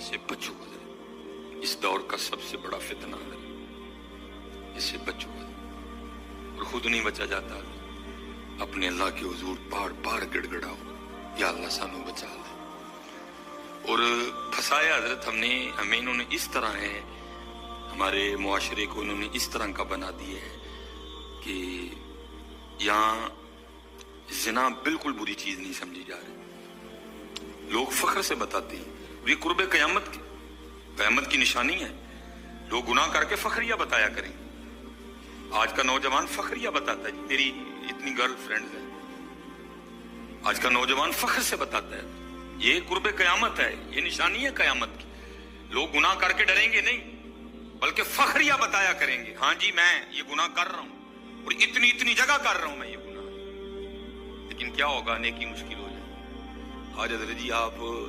इससे बचो हजरत, इस दौर का सबसे बड़ा फितना है, इससे बचो हजरत। और खुद नहीं बचा जाता, अपने अल्लाह के हुजूर बार बार गिड़गिड़ाओ, या अल्लाह सानू बचा ले। और फंसाया हजरत हमें इन्होंने इस तरह है, हमारे मुआशरे को इन्होंने इस तरह का बना दिया है कि यहाँ जिना बिल्कुल बुरी चीज नहीं समझी जा रही। लोग फख्र से बताते हैं, ये कुर्बे क़यामत की निशानी है। लोग गुनाह करके फखरिया बताया करें। आज का नौजवान फखरिया बताता है, तेरी इतनी गर्लफ्रेंड है। आज का नौजवान फख्र से बताता है, ये कुर्बे क़यामत है, ये निशानी है क़यामत की। लोग गुनाह करके डरेंगे नहीं, बल्कि फखरिया बताया करेंगे, हाँ जी मैं ये गुनाह कर रहा हूं और इतनी इतनी जगह कर रहा हूं मैं ये गुनाह। लेकिन क्या होगा, नेकी मुश्किल हो जाए। आज हजरत जी आप